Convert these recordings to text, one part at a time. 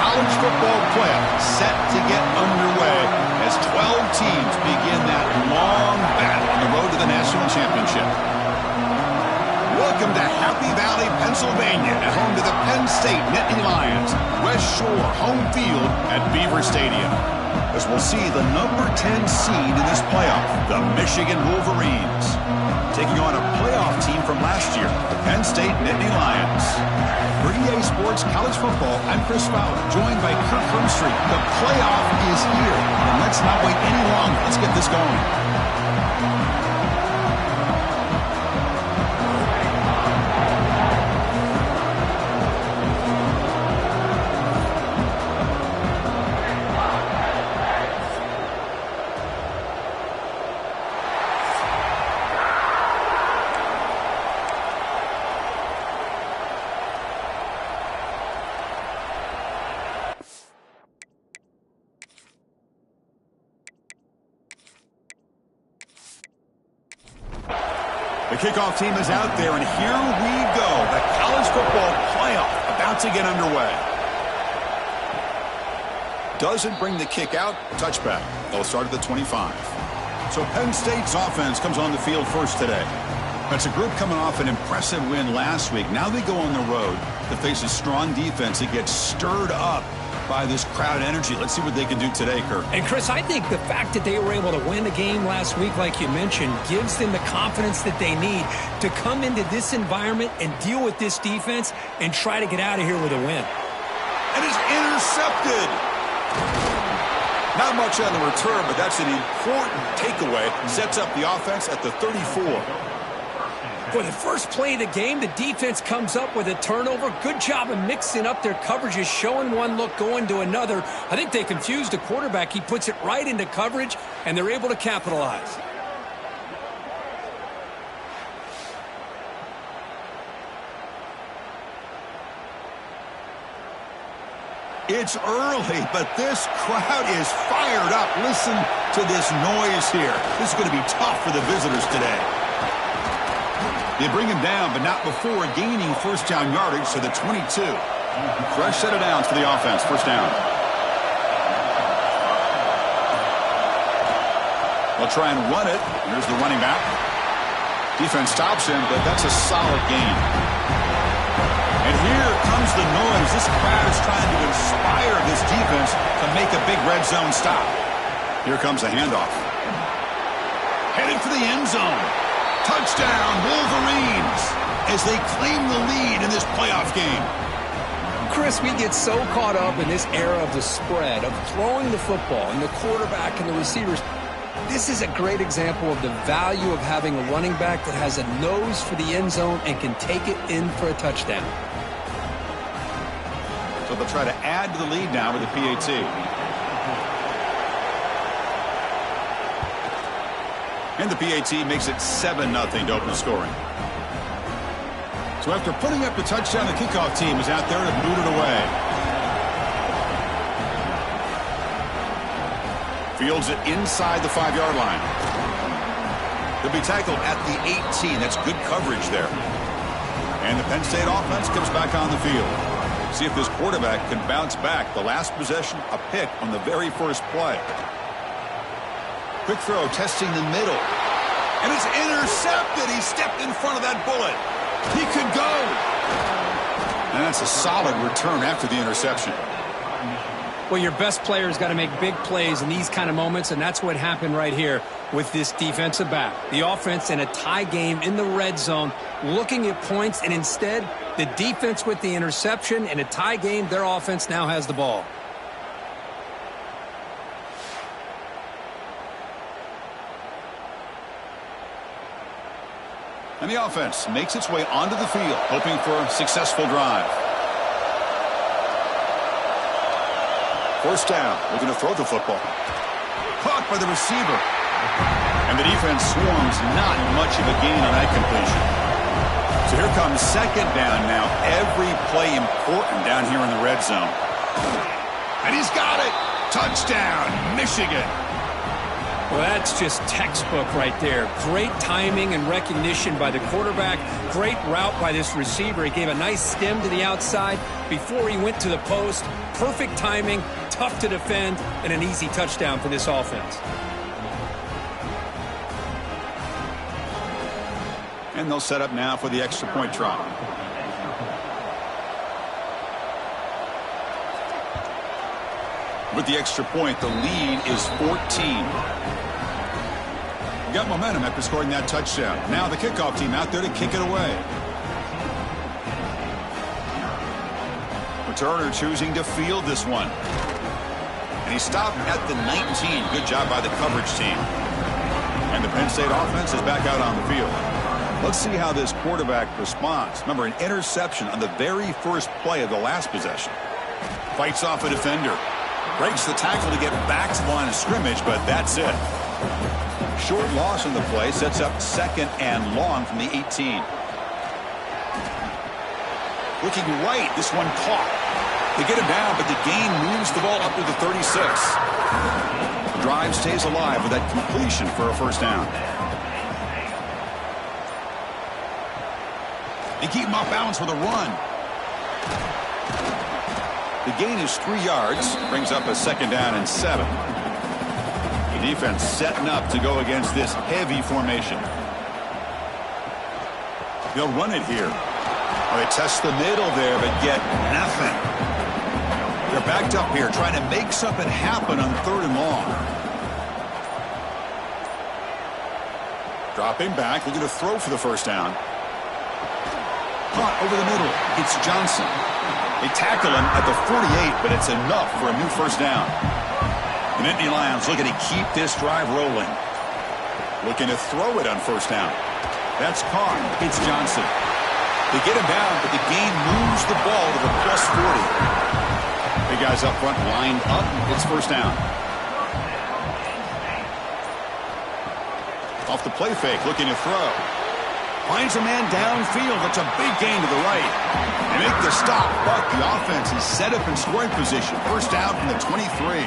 college football playoff set to get underway as 12 teams begin that long battle on the road to the national championship. Welcome to Happy Valley, Pennsylvania, at home to the Penn State Nittany Lions. West Shore home field at Beaver Stadium. As we'll see the number 10 seed in this playoff, the Michigan Wolverines, taking on a playoff team from last year, the Penn State Nittany Lions. For EA Sports College Football, I'm Chris Fowler, joined by Kirk Hermstreet. The playoff is here, and let's not wait any longer. Let's get this going. The kickoff team is out there, and here we go. The college football playoff about to get underway. Doesn't bring the kick out. Touchback. They'll start at the 25. So Penn State's offense comes on the field first today. That's a group coming off an impressive win last week. Now they go on the road to face a strong defense that gets stirred up by this crowd energy. Let's see what they can do today, Kirk. And, Chris, I think the fact that they were able to win the game last week, like you mentioned, gives them the confidence that they need to come into this environment and deal with this defense and try to get out of here with a win. And it's intercepted. Not much on the return, but that's an important takeaway. Sets up the offense at the 34. For the first play of the game, the defense comes up with a turnover. Good job of mixing up their coverages, showing one look, going to another. I think they confused the quarterback. He puts it right into coverage, and they're able to capitalize. It's early, but this crowd is fired up. Listen to this noise here. This is going to be tough for the visitors today. They bring him down, but not before gaining first down yardage to the 22. Fresh set of downs for the offense. First down. They'll try and run it. Here's the running back. Defense stops him, but that's a solid gain. And here comes the noise. This crowd is trying to inspire this defense to make a big red zone stop. Here comes a handoff. Headed for the end zone. Touchdown, Wolverines, as they claim the lead in this playoff game. Chris, we get so caught up in this era of the spread, of throwing the football and the quarterback and the receivers. This is a great example of the value of having a running back that has a nose for the end zone and can take it in for a touchdown. So they'll try to add to the lead now with the PAT. And the PAT makes it 7-0 to open the scoring. So after putting up the touchdown, the kickoff team is out there to boot it away. Fields it inside the 5-yard line. They'll be tackled at the 18. That's good coverage there. And the Penn State offense comes back on the field. See if this quarterback can bounce back. The last possession, a pick on the very first play. Quick throw, testing the middle. And it's intercepted. He stepped in front of that bullet. He could go. And that's a solid return after the interception. Well, your best player's got to make big plays in these kind of moments, and that's what happened right here with this defensive back. The offense in a tie game in the red zone, looking at points, and instead, the defense with the interception. In a tie game, their offense now has the ball. And the offense makes its way onto the field, hoping for a successful drive. First down, looking to throw the football. Caught by the receiver. And the defense swarms, not much of a gain on that completion. So here comes second down now. Every play important down here in the red zone. And he's got it. Touchdown, Michigan. Well, that's just textbook right there. Great timing and recognition by the quarterback. Great route by this receiver. He gave a nice stem to the outside before he went to the post. Perfect timing, tough to defend, and an easy touchdown for this offense. And they'll set up now for the extra point try. With the extra point, the lead is 14. Got momentum after scoring that touchdown. Now the kickoff team out there to kick it away. Returner choosing to field this one. And he stopped at the 19. Good job by the coverage team. And the Penn State offense is back out on the field. Let's see how this quarterback responds. Remember, an interception on the very first play of the last possession. Fights off a defender. Breaks the tackle to get back to the line of scrimmage, but that's it. Short loss in the play sets up 2nd and long from the 18. Looking right, this one caught. They get him down, but the gain moves the ball up to the 36. The drive stays alive with that completion for a first down. They keep him off balance with a run. The gain is 3 yards, brings up a 2nd down and 7. The defense setting up to go against this heavy formation. They'll run it here. Oh, they test the middle there, but get nothing. They're backed up here, trying to make something happen on 3rd and long. Dropping back, looking to throw for the first down. Caught over the middle. It's Johnson. They tackle him at the 48, but it's enough for a new first down. The Nittany Lions looking to keep this drive rolling. Looking to throw it on first down. That's caught. It's Johnson. They get him down, but the gain moves the ball to the plus 40. Big guys up front lined up. It's first down. Off the play fake, looking to throw. Finds a man downfield. That's a big gain to the right. They make the stop, but the offense is set up in scoring position. First down from the 23.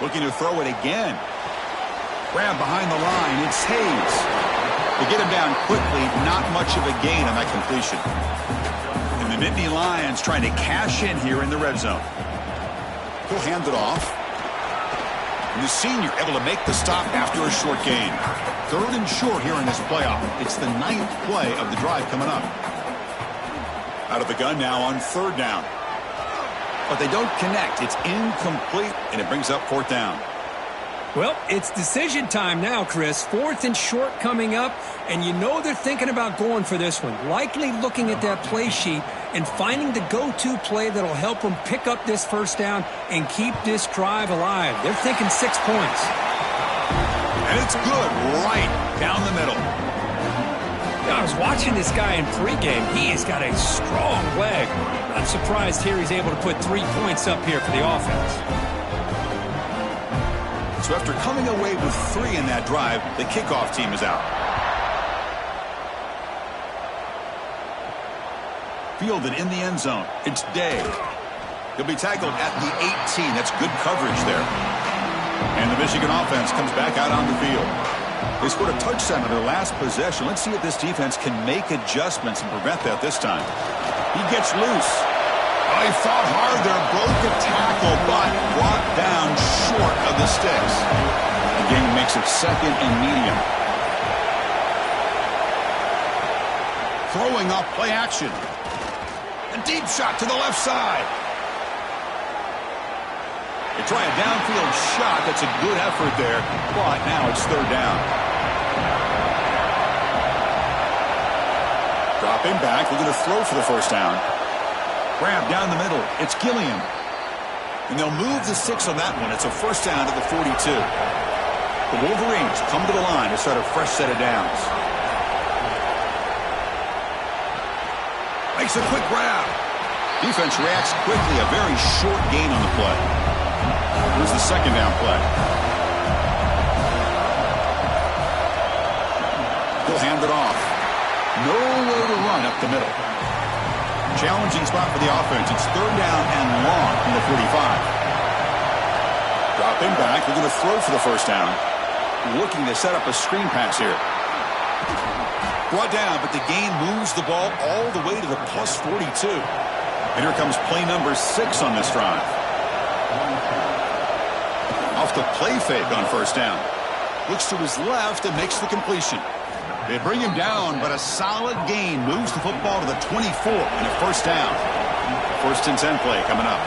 Looking to throw it again. Grab behind the line. It's Hayes. They get him down quickly. Not much of a gain on that completion. And the Nittany Lions trying to cash in here in the red zone. He'll hand it off. And the senior able to make the stop after a short gain. 3rd and short here in this playoff. It's the 9th play of the drive coming up. Out of the gun now on 3rd down. But they don't connect. It's incomplete, and it brings up 4th down. Well, it's decision time now, Chris. 4th and short coming up, and you know they're thinking about going for this one. Likely looking at that play sheet and finding the go-to play that'll help them pick up this first down and keep this drive alive. They're thinking 6 points. And it's good right down the middle. I was watching this guy in pregame. He has got a strong leg. Not surprised here he's able to put 3 points up here for the offense. So after coming away with 3 in that drive, the kickoff team is out. Fielded in the end zone. It's Day. He'll be tackled at the 18. That's good coverage there. And the Michigan offense comes back out on the field. They scored a touchdown on their last possession. Let's see if this defense can make adjustments and prevent that this time. He gets loose. Oh, he fought hard there, broke a tackle, but brought down short of the sticks. The game makes it 2nd and medium. Throwing off play action. A deep shot to the left side. They try a downfield shot. That's a good effort there, but now it's 3rd down. Dropping back, looking to throw for the first down. Grab down the middle. It's Gilliam. And they'll move the 6 on that one. It's a first down to the 42. The Wolverines come to the line to start a fresh set of downs. Makes a quick grab. Defense reacts quickly. A very short gain on the play. Here's the 2nd down play. He'll hand it off. Nowhere to run up the middle. Challenging spot for the offense. It's 3rd down and long from the 45. Dropping back, they're going to throw for the first down. Looking to set up a screen pass here. Brought down, but the gain moves the ball all the way to the plus 42. And here comes play number 6 on this drive. Off the play fake on first down. Looks to his left and makes the completion. They bring him down, but a solid gain moves the football to the 24 and a first down. First and 10 play coming up.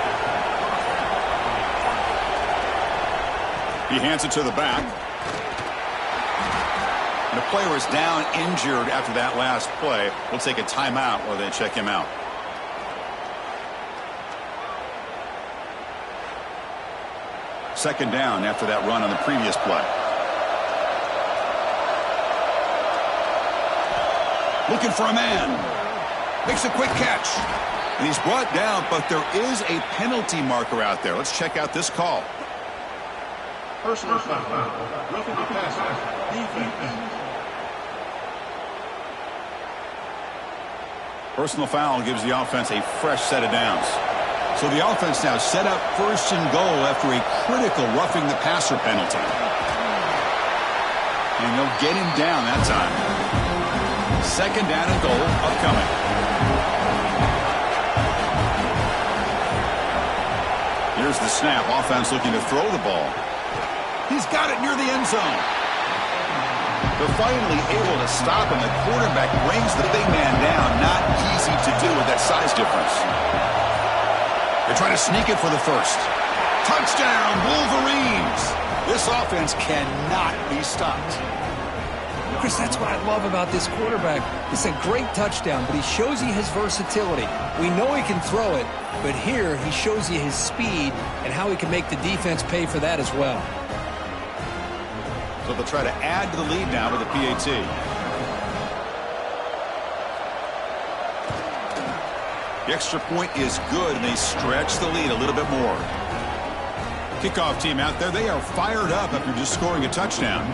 He hands it to the back. And the player is down injured after that last play. We'll take a timeout while they check him out. Second down after that run on the previous play. Looking for a man. Makes a quick catch. And he's brought down, but there is a penalty marker out there. Let's check out this call. Personal foul. Roughing the passer. Defense. Personal foul gives the offense a fresh set of downs. So the offense now set up first and goal after a critical roughing the passer penalty. And they'll get him down that time. Second down and goal upcoming. Here's the snap. Offense looking to throw the ball. He's got it near the end zone. They're finally able to stop him. The quarterback brings the big man down. Not easy to do with that size difference. They're trying to sneak it for the first. Touchdown, Wolverines! This offense cannot be stopped. Chris, that's what I love about this quarterback. It's a great touchdown, but he shows you his versatility. We know he can throw it, but here he shows you his speed and how he can make the defense pay for that as well. So they'll try to add to the lead now with a PAT. The extra point is good, and they stretch the lead a little bit more. Kickoff team out there, they are fired up after just scoring a touchdown.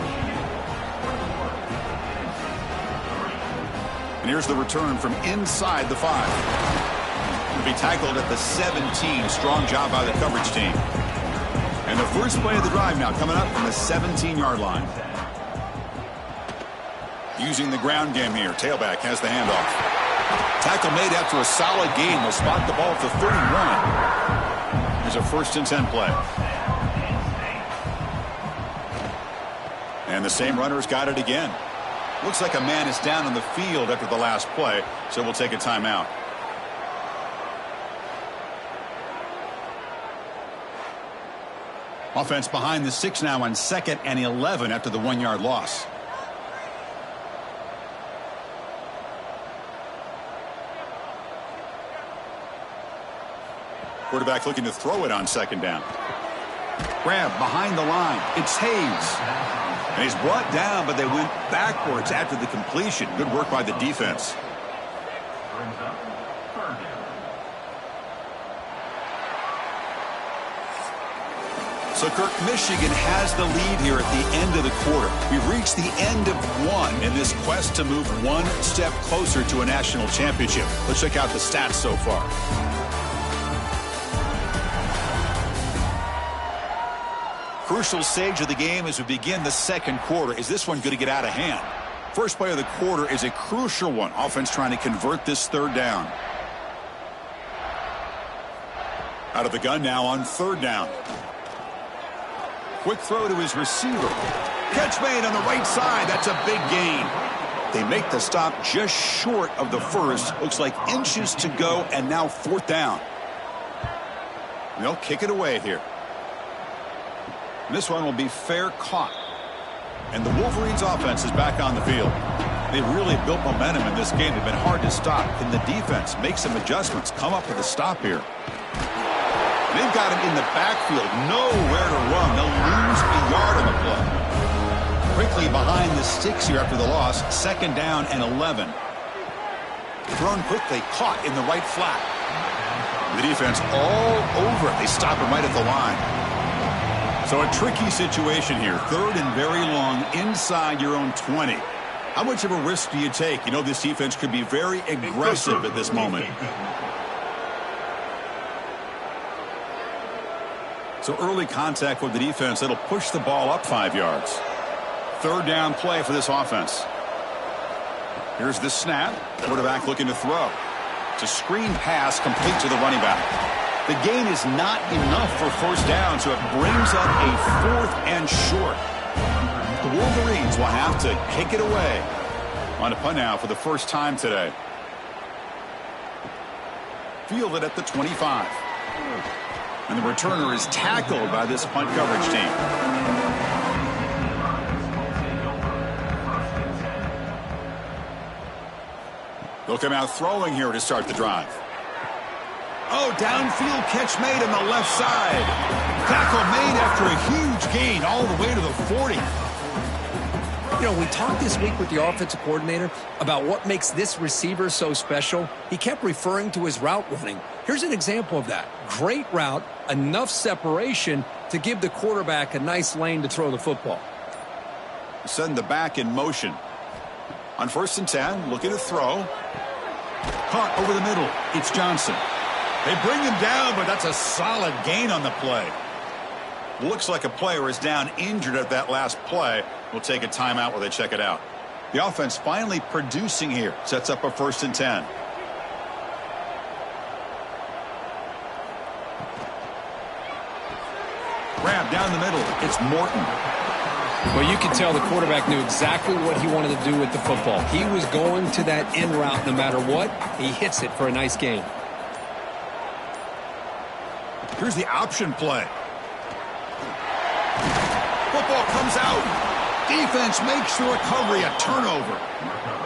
And here's the return from inside the 5. Will be tackled at the 17. Strong job by the coverage team. And the first play of the drive now coming up from the 17-yard line. Using the ground game here. Tailback has the handoff. Tackle made after a solid gain. Will spot the ball at the 31. There's a first and 10 play. And the same runner's got it again. Looks like a man is down on the field after the last play, so we'll take a timeout. Offense behind the 6 now on 2nd and 11 after the 1-yard loss. Quarterback looking to throw it on 2nd down. Grab behind the line. It's Hayes. And he's brought down, but they went backwards after the completion. Good work by the defense. So, Kirk, Michigan has the lead here at the end of the quarter. We've reached the end of one in this quest to move one step closer to a national championship. Let's check out the stats so far. Crucial stage of the game as we begin the second quarter. Is this one going to get out of hand? First play of the quarter is a crucial one. Offense trying to convert this 3rd down. Out of the gun now on 3rd down. Quick throw to his receiver. Catch made on the right side. That's a big gain. They make the stop just short of the first. Looks like inches to go, and now 4th down. They'll kick it away here. This one will be fair caught. And the Wolverines offense is back on the field. They really built momentum in this game. They've been hard to stop. Can the defense make some adjustments? Come up with a stop here. They've got him in the backfield. Nowhere to run. They'll lose a yard on the play. Quickly behind the sticks here after the loss. 2nd down and 11. Thrown quickly. Caught in the right flat. The defense all over it. They stop him right at the line. So a tricky situation here. 3rd and very long inside your own 20. How much of a risk do you take? You know this defense could be very aggressive at this moment. So early contact with the defense, it'll push the ball up 5 yards. Third down play for this offense. Here's the snap. Quarterback looking to throw. It's a screen pass complete to the running back. The gain is not enough for first down, so it brings up a 4th and short. The Wolverines will have to kick it away. On a punt now for the first time today. Fielded at the 25. And the returner is tackled by this punt coverage team. They'll come out throwing here to start the drive. Oh, downfield catch made on the left side. Tackle made after a huge gain all the way to the 40. You know, we talked this week with the offensive coordinator about what makes this receiver so special. He kept referring to his route running. Here's an example of that. Great route, enough separation to give the quarterback a nice lane to throw the football. Send the back in motion. On 1st and 10, looking to throw. Caught over the middle. It's Johnson. They bring him down, but that's a solid gain on the play. Looks like a player is down injured at that last play. We'll take a timeout while they check it out. The offense finally producing here. Sets up a 1st and 10. Grab down the middle. It's Morton. Well, you can tell the quarterback knew exactly what he wanted to do with the football. He was going to that in route no matter what. He hits it for a nice gain. Here's the option play. Football comes out. Defense makes the recovery a turnover.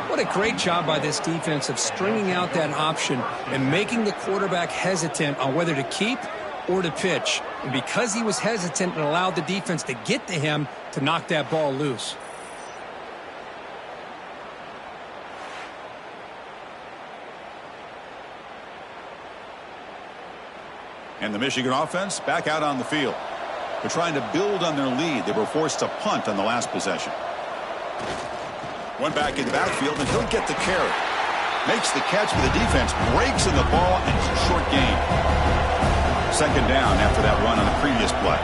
What a great job by this defense of stringing out that option and making the quarterback hesitant on whether to keep or to pitch. And because he was hesitant, it allowed the defense to get to him to knock that ball loose. And the Michigan offense back out on the field. They're trying to build on their lead. They were forced to punt on the last possession. One back in the backfield, and he'll get the carry. Makes the catch, but the defense breaks in the ball, and it's a short gain. 2nd down after that run on the previous play.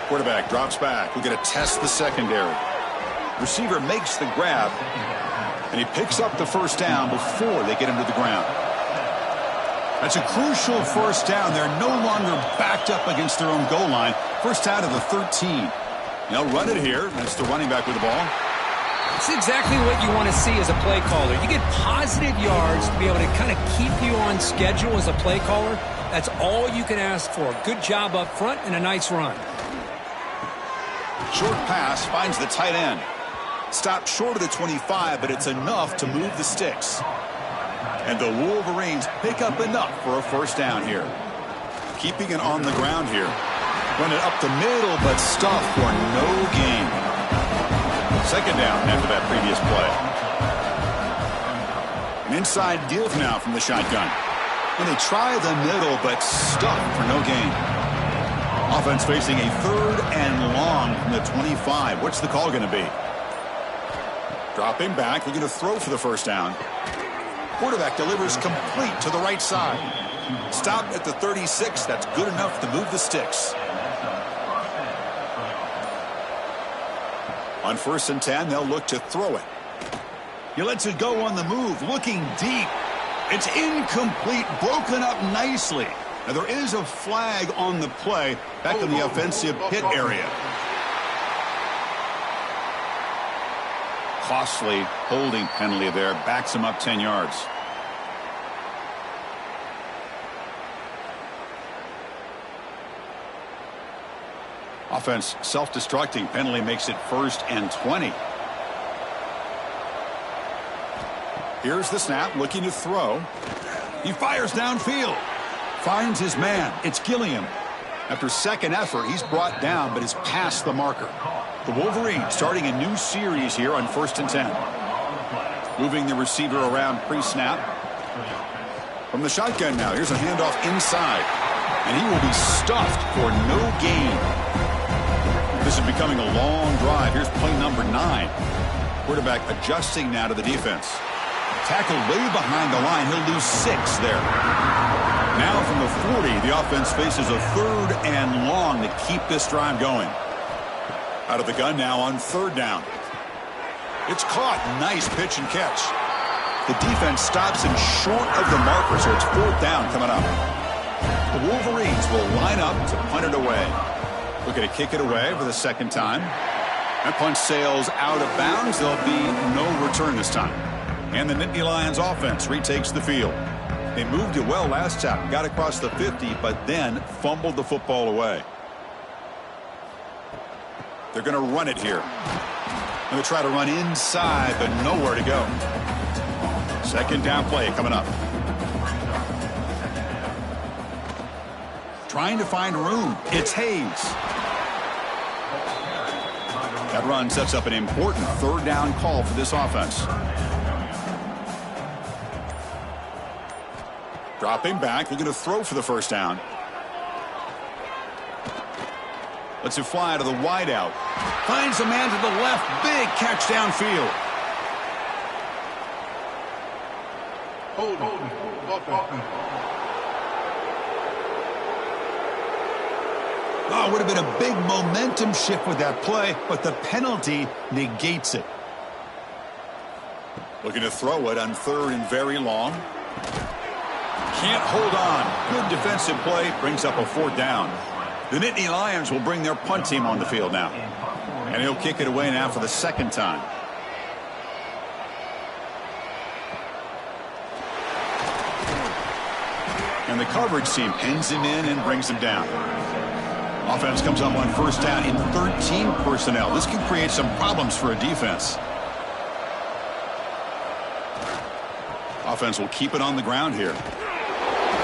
Quarterback drops back. We're going to test the secondary. Receiver makes the grab, and he picks up the first down before they get him to the ground. That's a crucial first down. They're no longer backed up against their own goal line. First out of the 13. They'll run it here. That's the running back with the ball. It's exactly what you want to see as a play caller. You get positive yards to be able to kind of keep you on schedule as a play caller. That's all you can ask for. Good job up front and a nice run. Short pass finds the tight end. Stopped short of the 25, but it's enough to move the sticks. And the Wolverines pick up enough for a first down here. Keeping it on the ground here. Run it up the middle, but stuffed for no gain. 2nd down after that previous play. An inside give now from the shotgun. And they try the middle, but stuffed for no gain. Offense facing a 3rd and long from the 25. What's the call going to be? Dropping back, looking to throw for the first down. Quarterback delivers complete to the right side. Stopped at the 36. That's good enough to move the sticks. On 1st and 10, they'll look to throw it. He lets it go on the move, looking deep. It's incomplete, broken up nicely. Now, there is a flag on the play back in the offensive pit area. Costly holding penalty there. Backs him up 10 yards. Offense self-destructing. Penalty makes it 1st and 20. Here's the snap, looking to throw. He fires downfield. Finds his man. It's Gilliam. After second effort, he's brought down, but is past the marker. The Wolverines starting a new series here on 1st and 10. Moving the receiver around pre-snap. From the shotgun now, here's a handoff inside. And he will be stuffed for no gain. This is becoming a long drive. Here's play number 9. Quarterback adjusting now to the defense. Tackled way behind the line. He'll lose 6 there. Now from the 40, the offense faces a 3rd and long to keep this drive going. Out of the gun now on 3rd down. It's caught. Nice pitch and catch. The defense stops him short of the marker, so it's 4th down coming up. The Wolverines will line up to punt it away. Looking to kick it away for the 2nd time. That punt sails out of bounds. There'll be no return this time. And the Nittany Lions offense retakes the field. They moved it well last time, got across the 50, but then fumbled the football away. They're going to run it here. Going to try to run inside, but nowhere to go. 2nd down play coming up. Trying to find room. It's Hayes. That run sets up an important 3rd down call for this offense. Dropping back, looking to throw for the 1st down. Lets it fly to the wideout. Finds a man to the left. Big catch downfield. Oh, would have been a big momentum shift with that play, but the penalty negates it. Looking to throw it on 3rd and very long. Can't hold on. Good defensive play. Brings up a 4th down. The Nittany Lions will bring their punt team on the field now. And he'll kick it away now for the 2nd time. And the coverage team pins him in and brings him down. Offense comes up on 1st down in 13 personnel. This can create some problems for a defense. Offense will keep it on the ground here.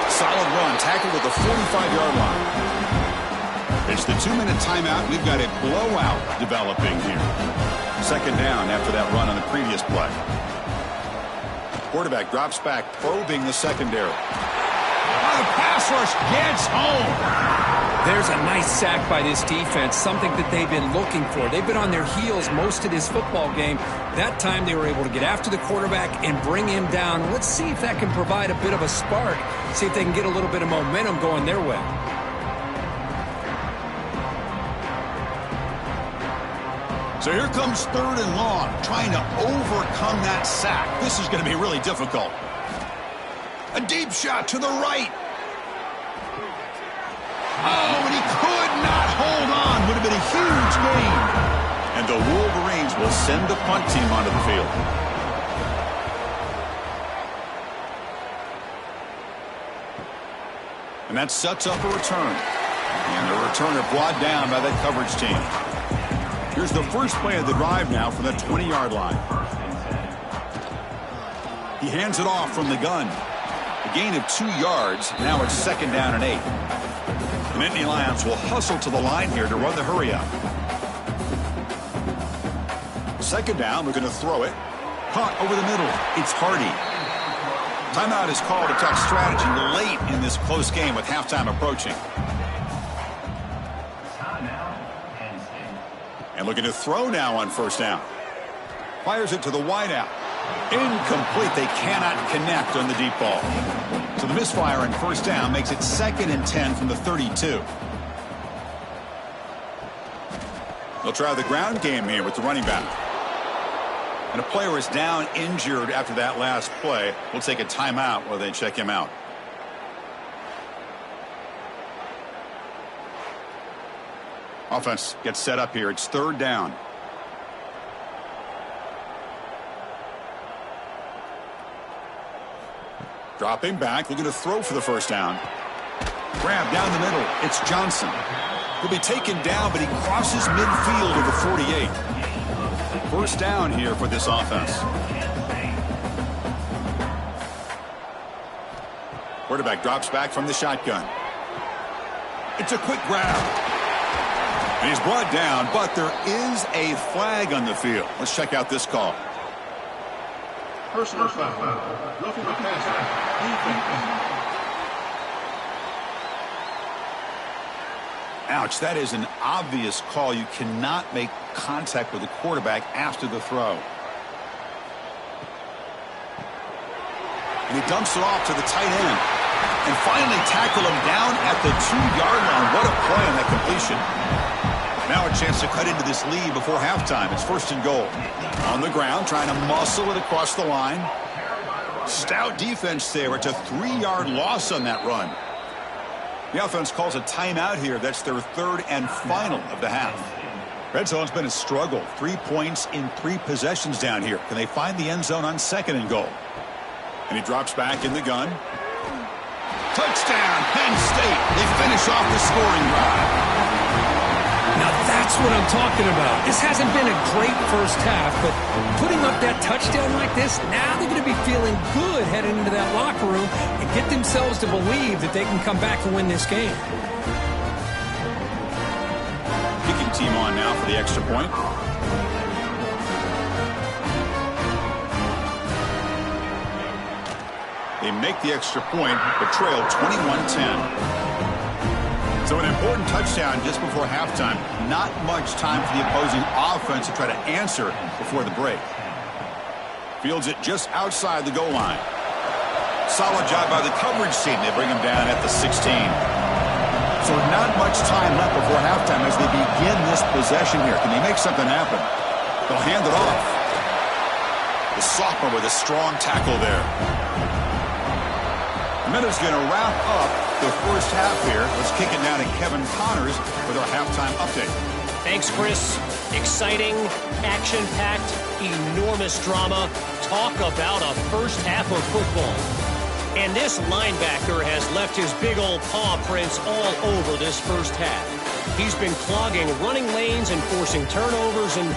Solid run, tackled at the 45-yard line. It's the 2-minute timeout. We've got a blowout developing here. 2nd down after that run on the previous play. Quarterback drops back, probing the secondary. The pass rush gets home. There's a nice sack by this defense, something that they've been looking for. They've been on their heels most of this football game. That time they were able to get after the quarterback and bring him down. Let's see if that can provide a bit of a spark. See if they can get a little bit of momentum going their way. So here comes 3rd and long, trying to overcome that sack. This is going to be really difficult. A deep shot to the right. Oh, and he could not hold on. Would have been a huge gain. And the Wolverines will send the punt team onto the field. And that sets up a return. And the returner brought down by that coverage team. Here's the first play of the drive now from the 20-yard line. He hands it off from the gun. A gain of 2 yards. Now it's 2nd down and 8. The Nittany Lions will hustle to the line here to run the hurry up. 2nd down, we're going to throw it. Caught over the middle. It's Hardy. Timeout is called to talk strategy late in this close game with halftime approaching. And looking to throw now on 1st down. Fires it to the wideout. Incomplete. They cannot connect on the deep ball. So the misfire on 1st down makes it 2nd and 10 from the 32. They'll try the ground game here with the running back. And a player is down injured after that last play. We'll take a timeout while they check him out. Offense gets set up here. It's 3rd down. Dropping back, looking to throw for the 1st down. Grab down the middle. It's Johnson. He'll be taken down, but he crosses midfield of the 48. 1st down here for this offense. Quarterback drops back from the shotgun. It's a quick grab. And he's brought down, but there is a flag on the field. Let's check out this call. Personal foul. Roughing the passer. Defense. Ouch, that is an obvious call. You cannot make contact with the quarterback after the throw. And he dumps it off to the tight end. And finally tackle him down at the 2-yard line. What a play on that completion. Now a chance to cut into this lead before halftime. It's 1st and goal. On the ground, trying to muscle it across the line. Stout defense there. It's a 3-yard loss on that run. The offense calls a timeout here. That's their 3rd and final of the half. Red zone's been a struggle. 3 points in 3 possessions down here. Can they find the end zone on 2nd and goal? And he drops back in the gun. Touchdown, Penn State. They finish off the scoring drive. Now that's what I'm talking about. This hasn't been a great first half, but putting up that touchdown like this, now they're going to be feeling good heading into that locker room and get themselves to believe that they can come back and win this game. Kicking team on now for the extra point. They make the extra point, but trail 21-10. So an important touchdown just before halftime. Not much time for the opposing offense to try to answer before the break. Fields it just outside the goal line. Solid job by the coverage team. They bring him down at the 16. So not much time left before halftime as they begin this possession here. Can they make something happen? They'll hand it off. The sophomore with a strong tackle there. Minutes going to wrap up the first half here. Let's kick it down to Kevin Connors with our halftime update. Thanks, Chris. Exciting, action-packed, enormous drama. Talk about a first half of football. And this linebacker has left his big old paw prints all over this first half. He's been clogging running lanes and forcing turnovers, and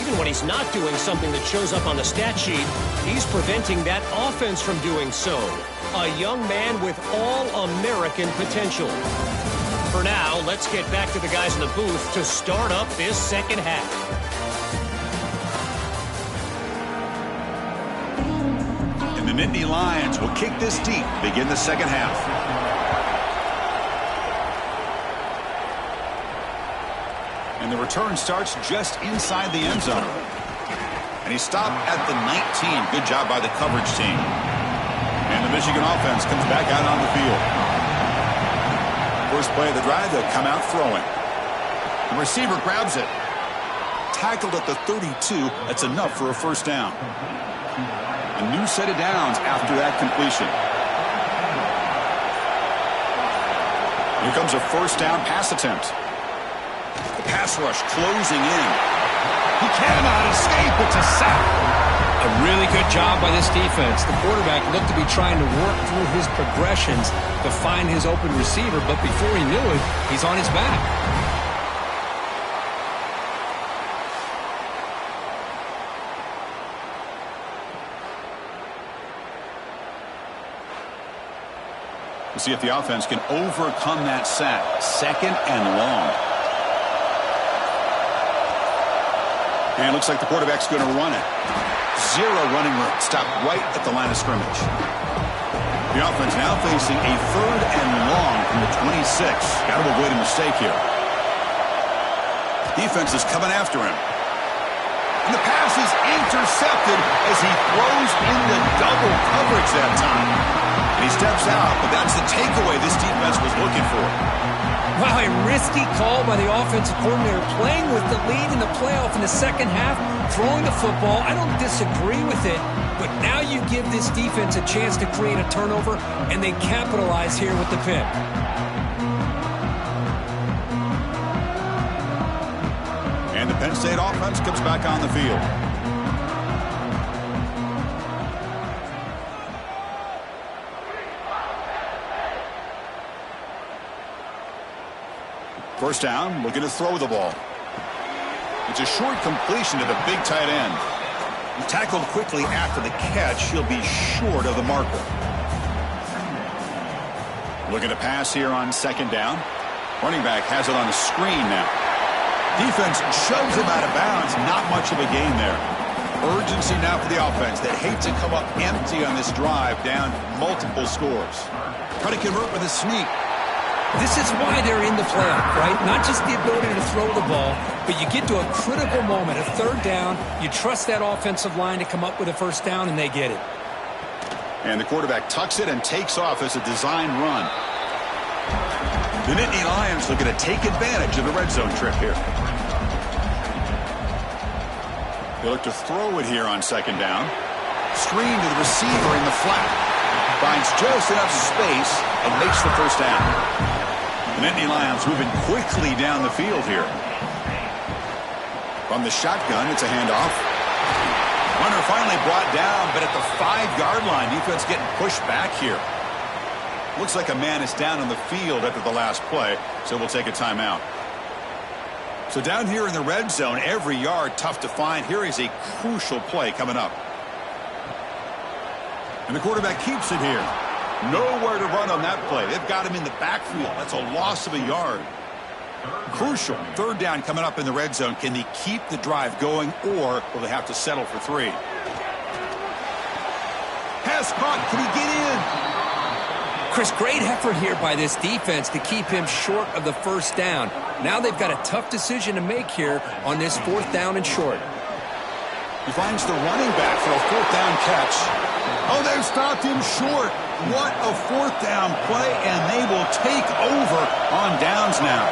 even when he's not doing something that shows up on the stat sheet, he's preventing that offense from doing so. A young man with all-American potential. For now, let's get back to the guys in the booth to start up this second half. And the Nittany Lions will kick this deep, begin the second half. And the return starts just inside the end zone. And he stopped at the 19. Good job by the coverage team. And the Michigan offense comes back out on the field. First play of the drive, they'll come out throwing. The receiver grabs it. Tackled at the 32. That's enough for a first down. A new set of downs after that completion. Here comes a first down pass attempt. The pass rush closing in. He cannot escape. It's a sack. A really good job by this defense. The quarterback looked to be trying to work through his progressions to find his open receiver, but before he knew it, he's on his back. We'll see if the offense can overcome that sack. 2nd and long. And it looks like the quarterback's going to run it. 0 running room. Stopped right at the line of scrimmage. The offense now facing a 3rd and long from the 26. Got to avoid a mistake here. Defense is coming after him. And the pass is intercepted as he throws into double coverage that time. And he steps out, but that's the takeaway this defense was looking for. Wow, a risky call by the offensive coordinator, playing with the lead in the playoff in the second half, throwing the football. I don't disagree with it, but now you give this defense a chance to create a turnover, and they capitalize here with the pick. And the Penn State offense comes back on the field. First down, looking to throw the ball. It's a short completion to the big tight end. Tackled quickly after the catch, he'll be short of the marker. Looking to pass here on 2nd down. Running back has it on the screen now. Defense shoves him out of bounds. Not much of a gain there. Urgency now for the offense. They hate to come up empty on this drive, down multiple scores. Try to convert with a sneak. This is why they're in the playoff, right? Not just the ability to throw the ball, but you get to a critical moment, a 3rd down. You trust that offensive line to come up with a first down, and they get it. And the quarterback tucks it and takes off as a design run. The Nittany Lions looking to take advantage of the red zone trip here. They look to throw it here on second down. Screen to the receiver in the flat. Finds just enough space and makes the first down. The Nittany Lions moving quickly down the field here. From the shotgun, it's a handoff. Runner finally brought down, but at the 5-yard line, defense getting pushed back here. Looks like a man is down on the field after the last play, so we'll take a timeout. So down here in the red zone, every yard tough to find. Here is a crucial play coming up. And the quarterback keeps it here. Nowhere to run on that play. They've got him in the backfield. That's a loss of a yard. Crucial. Third down coming up in the red zone. Can they keep the drive going, or will they have to settle for 3? Pass caught. Can he get in? Chris, great effort here by this defense to keep him short of the first down. Now they've got a tough decision to make here on this 4th down and short. He finds the running back for a 4th down catch. Oh, they've stopped him short. What a 4th down play, and they will take over on downs now.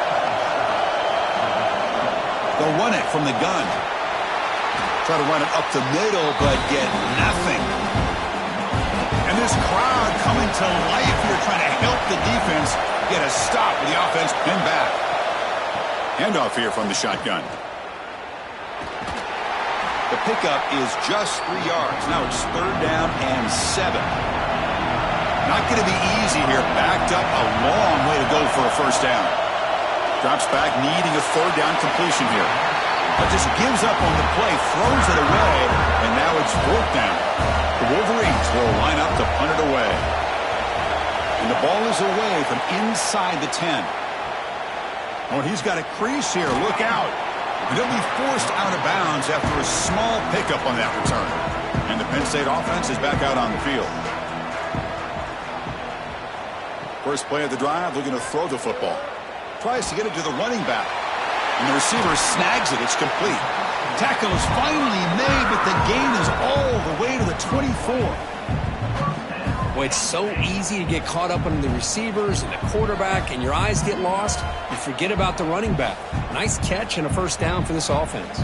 They'll run it from the gun. Try to run it up the middle, but get nothing. And this crowd coming to life here, trying to help the defense get a stop with the offense pinned back. Handoff here from the shotgun. The pickup is just 3 yards. Now it's 3rd down and 7. Not going to be easy here. Backed up a long way to go for a first down. Drops back, needing a 3rd down completion here. But just gives up on the play, throws it away, and now it's 4th down. The Wolverines will line up to punt it away. And the ball is away from inside the 10. Oh, he's got a crease here. Look out. And he'll be forced out of bounds after a small pickup on that return. And the Penn State offense is back out on the field. First play of the drive, looking to throw the football. Tries to get it to the running back. And the receiver snags it. It's complete. Tackle is finally made, but the gain is all the way to the 24. Well, it's so easy to get caught up on the receivers and the quarterback, and your eyes get lost. You forget about the running back. Nice catch and a first down for this offense.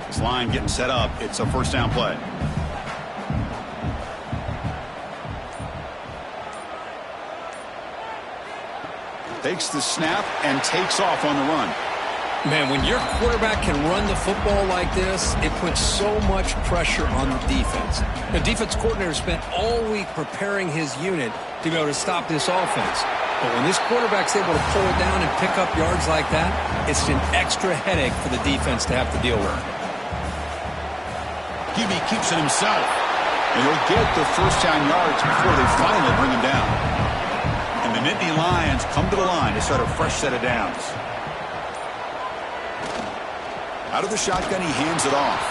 This line getting set up. It's a first down play. Takes the snap and takes off on the run. Man, when your quarterback can run the football like this, it puts so much pressure on the defense. The defense coordinator spent all week preparing his unit to be able to stop this offense. But when this quarterback's able to pull down and pick up yards like that, it's an extra headache for the defense to have to deal with. QB keeps it himself. And he'll get the first down yards before they finally bring him down. And the Nittany Lions come to the line to start a fresh set of downs. Out of the shotgun, he hands it off.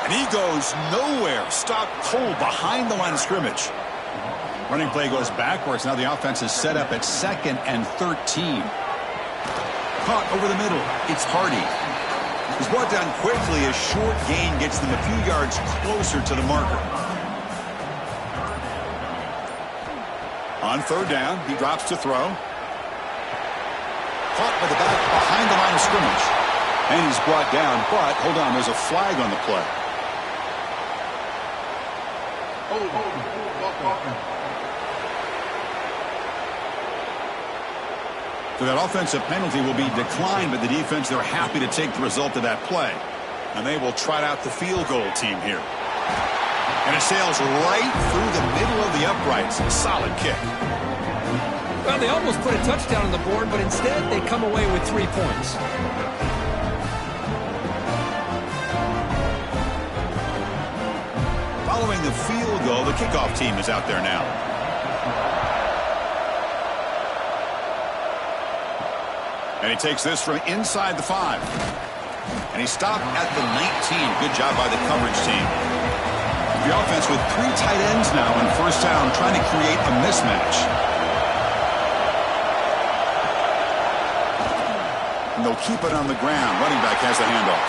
And he goes nowhere. Stopped cold behind the line of scrimmage. Running play goes backwards. Now the offense is set up at 2nd and 13. Caught over the middle. It's Hardy. He's brought down quickly. A short gain gets them a few yards closer to the marker. On 3rd down, he drops to throw. Caught by the back behind the line of scrimmage. And he's brought down, but hold on, there's a flag on the play. So that offensive penalty will be declined by the defense. They're happy to take the result of that play. And they will trot out the field goal team here. And it sails right through the middle of the uprights. A solid kick. Well, they almost put a touchdown on the board, but instead they come away with 3 points. Following the field goal, the kickoff team is out there now. And he takes this from inside the 5. And he stopped at the 19. Good job by the coverage team. The offense with 3 tight ends now on first down, trying to create a mismatch. And they'll keep it on the ground. Running back has the handoff.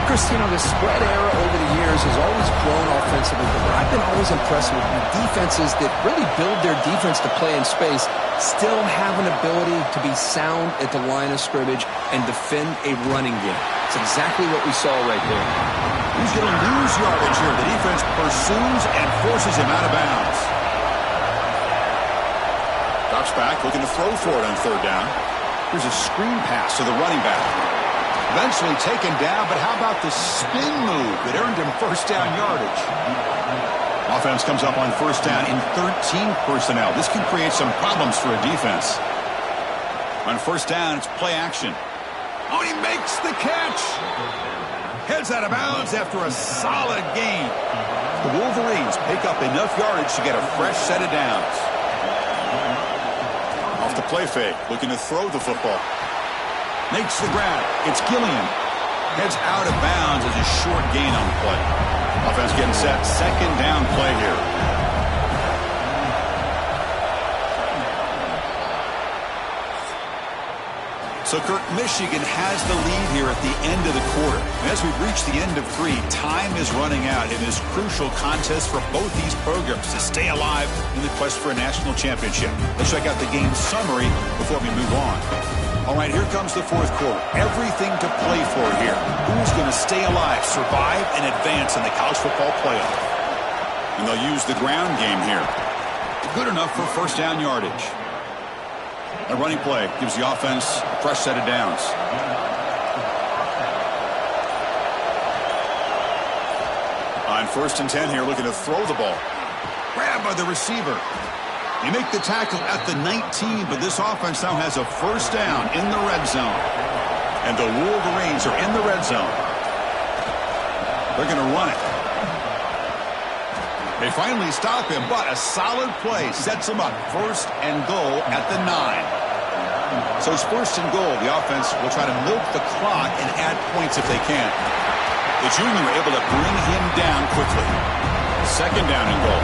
Chris, you know, the spread era over the years has always grown offensively, but I've been always impressed with defenses that really build their defense to play in space, still have an ability to be sound at the line of scrimmage and defend a running game. It's exactly what we saw right there. He's going to lose yardage here. The defense pursues and forces him out of bounds. Drops back, looking to throw for it on third down. Here's a screen pass to the running back. Eventually taken down, but how about the spin move that earned him first down yardage? Offense comes up on first down in 13 personnel. This can create some problems for a defense. On first down, it's play action. Oh, he makes the catch. Heads out of bounds after a solid gain. The Wolverines pick up enough yardage to get a fresh set of downs. Off the play fake, looking to throw the football. Makes the grab. It's Gilliam. Heads out of bounds as a short gain on the play. Offense getting set. Second down play here. So, Kirk, Michigan has the lead here at the end of the quarter. And as we've reached the end of 3, time is running out in this crucial contest for both these programs to stay alive in the quest for a national championship. Let's check out the game summary before we move on. All right, here comes the fourth quarter. Everything to play for here. Who's going to stay alive, survive, and advance in the college football playoff? And they'll use the ground game here. Good enough for first down yardage. A running play gives the offense a fresh set of downs. On first and 10 here, looking to throw the ball. Grabbed by the receiver. They make the tackle at the 19, but this offense now has a first down in the red zone. And the Wolverines are in the red zone. They're going to run it. They finally stop him, but a solid play sets him up. First and goal at the 9. So it's first and goal. The offense will try to milk the clock and add points if they can. The junior able to bring him down quickly. Second down and goal.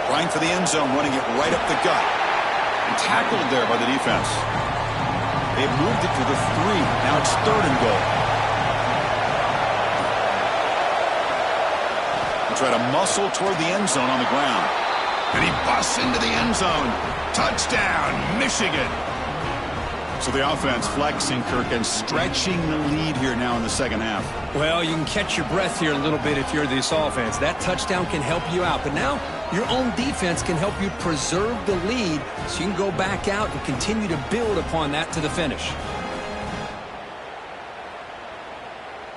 Trying for the end zone, running it right up the gut. And tackled there by the defense. They've moved it to the 3. Now it's third and goal. And try to muscle toward the end zone on the ground. And he busts into the end zone. Touchdown, Michigan. So the offense flexing, Kirk, and stretching the lead here now in the second half. Well, you can catch your breath here a little bit if you're this offense. That touchdown can help you out. But now your own defense can help you preserve the lead so you can go back out and continue to build upon that to the finish.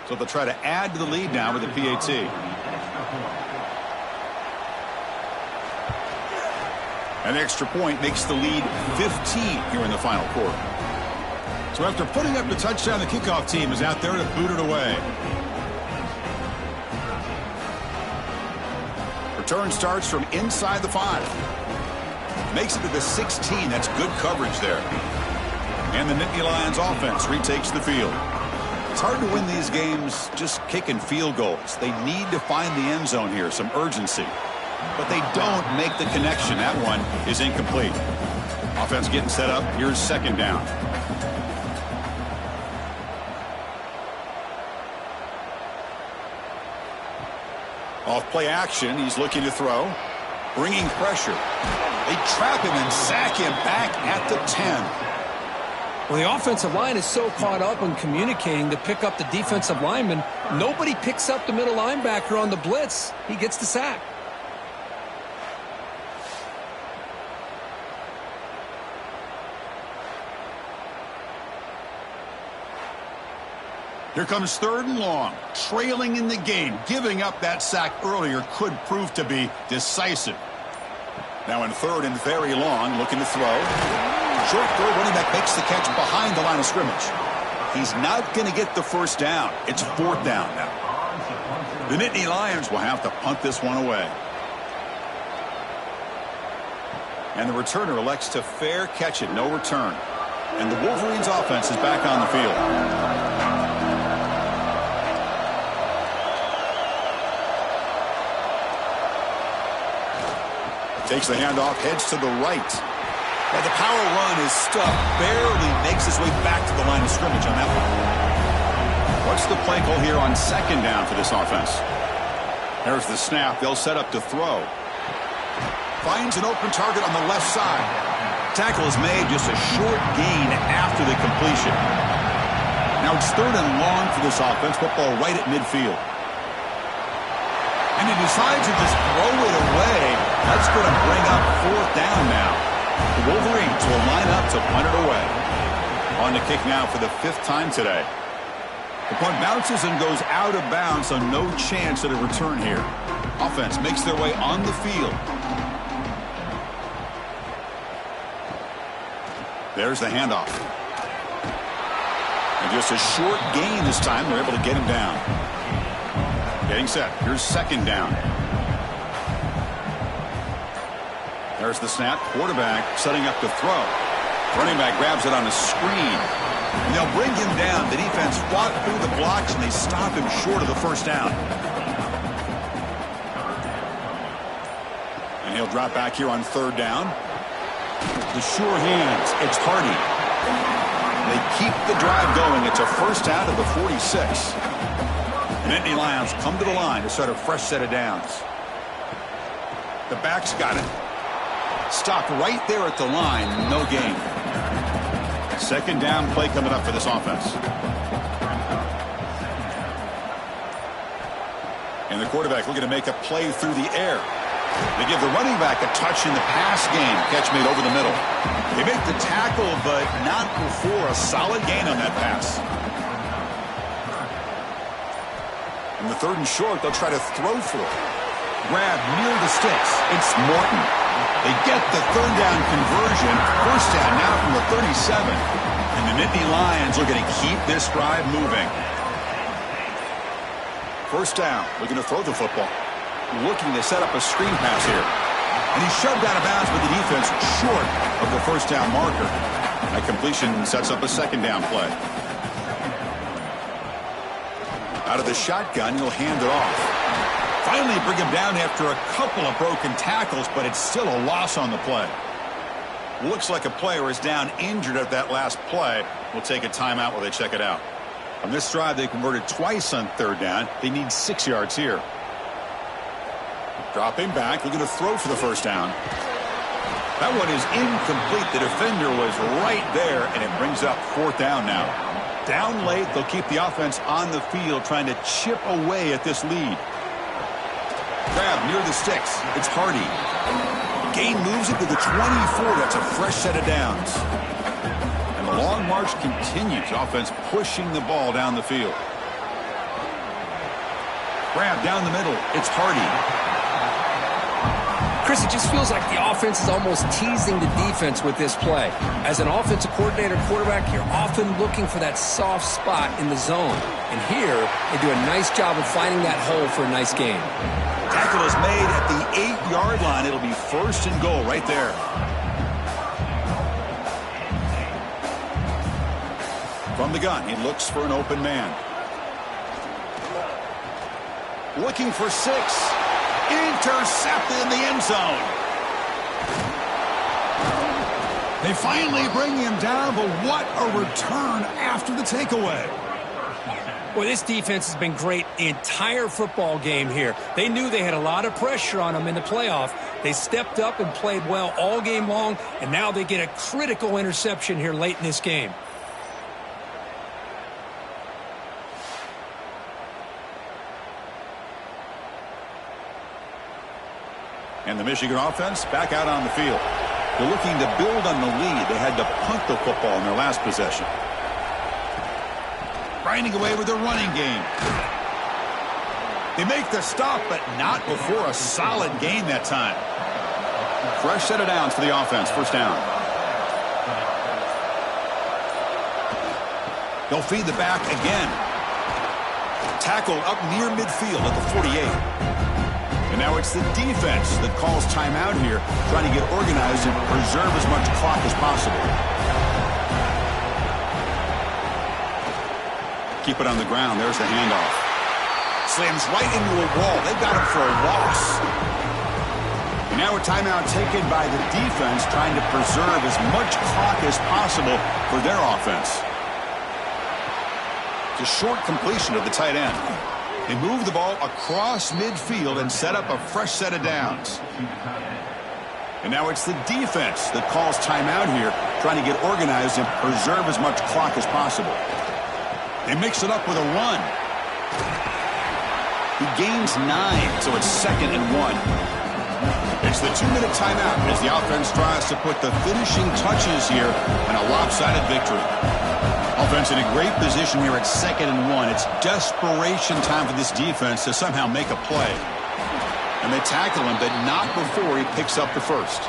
So they'll try to add to the lead now with the PAT. An extra point makes the lead 15 here in the final quarter. So after putting up the touchdown, the kickoff team is out there to boot it away. Return starts from inside the 5. Makes it to the 16. That's good coverage there. And the Nittany Lions offense retakes the field. It's hard to win these games just kicking field goals. They need to find the end zone here, some urgency. But they don't make the connection. That one is incomplete. Offense getting set up. Here's second down. Off play action, he's looking to throw. Bringing pressure. They trap him and sack him back at the 10. Well, the offensive line is so caught up in communicating to pick up the defensive lineman. Nobody picks up the middle linebacker on the blitz. He gets the sack. Here comes third and long, trailing in the game. Giving up that sack earlier could prove to be decisive. Now in third and very long, looking to throw. Short throw, running back makes the catch behind the line of scrimmage. He's not going to get the first down. It's fourth down now. The Nittany Lions will have to punt this one away. And the returner elects to fair catch it, no return. And the Wolverines offense is back on the field. Takes the handoff, heads to the right. And the power run is stuffed, barely makes his way back to the line of scrimmage on that one. What's the play call here on second down for this offense? There's the snap. They'll set up to throw. Finds an open target on the left side. Tackle is made, just a short gain after the completion. Now it's 3rd and long for this offense. Football right at midfield. And he decides to just throw it away. That's going to bring up 4th down now. The Wolverines will line up to punt it away. On the kick now for the 5th time today. The punt bounces and goes out of bounds, so no chance at a return here. Offense makes their way on the field. There's the handoff. And just a short gain this time. They're able to get him down. Getting set. Here's 2nd down. There's the snap. Quarterback setting up to throw. Running back grabs it on a screen. And they'll bring him down. The defense fought through the blocks, and they stop him short of the 1st down. And he'll drop back here on 3rd down. The sure hands. It's Hardy. They keep the drive going. It's a 1st down to the 46. And Nittany Lions come to the line to start a fresh set of downs. The back's got it. Stopped right there at the line. No gain. 2nd down play coming up for this offense. And the quarterback looking to make a play through the air. They give the running back a touch in the pass game. Catch made over the middle. They make the tackle, but not before a solid gain on that pass. In the 3rd and short, they'll try to throw for it. Grab near the sticks. It's Morton. They get the 3rd down conversion. 1st down now from the 37. And the Nittany Lions are going to keep this drive moving. 1st down. Looking to throw the football. Looking to set up a screen pass here. And he's shoved out of bounds with the defense short of the 1st down marker. That completion sets up a 2nd down play. Out of the shotgun, he'll hand it off. Finally bring him down after a couple of broken tackles, but it's still a loss on the play. Looks like a player is down injured at that last play. We'll take a timeout while they check it out. On this drive, they converted twice on 3rd down. They need 6 yards here. Dropping back, looking to throw for the 1st down. That one is incomplete. The defender was right there, and it brings up 4th down now. Down late, they'll keep the offense on the field, trying to chip away at this lead. Grab near the sticks. It's Hardy. Gain moves it to the 24. That's a fresh set of downs. And the long march continues. Offense pushing the ball down the field. Grab down the middle. It's Hardy. Chris, it just feels like the offense is almost teasing the defense with this play. As an offensive coordinator quarterback, you're often looking for that soft spot in the zone. And here, they do a nice job of finding that hole for a nice gain. Tackle is made at the 8-yard line. It'll be 1st and goal right there. From the gun, he looks for an open man. Looking for 6. Intercepted in the end zone. They finally bring him down, but what a return after the takeaway. Well, this defense has been great the entire football game here. They knew they had a lot of pressure on them in the playoff. They stepped up and played well all game long, and now they get a critical interception here late in this game. And the Michigan offense back out on the field. They're looking to build on the lead. They had to punt the football in their last possession. Grinding away with their running game. They make the stop, but not before a solid gain that time. Fresh set of downs for the offense. 1st down. They'll feed the back again. Tackled up near midfield at the 48. And now it's the defense that calls timeout here, trying to get organized and preserve as much clock as possible. Keep it on the ground. There's the handoff. Slams right into a wall. They got him for a loss. And Now a timeout taken by the defense, trying to preserve as much clock as possible for their offense. It's a short completion of the tight end. They move the ball across midfield and set up a fresh set of downs. And now it's the defense that calls timeout here, trying to get organized and preserve as much clock as possible. They mix it up with a run. He gains 9, so it's 2nd and 1. It's the 2-minute timeout as the offense tries to put the finishing touches here in a lopsided victory. Offense in a great position here at 2nd and 1. It's desperation time for this defense to somehow make a play. And they tackle him, but not before he picks up the first.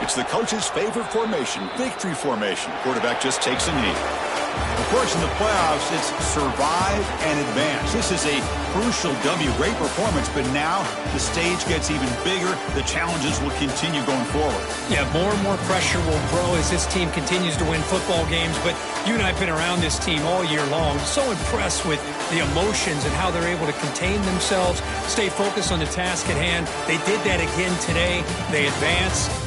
It's the coach's favorite formation, victory formation. Quarterback just takes a knee. Of course, in the playoffs, it's survive and advance. This is a crucial W. Great performance, but now the stage gets even bigger. The challenges will continue going forward. Yeah, more and more pressure will grow as this team continues to win football games. But you and I have been around this team all year long. So impressed with the emotions and how they're able to contain themselves, stay focused on the task at hand. They did that again today. They advance.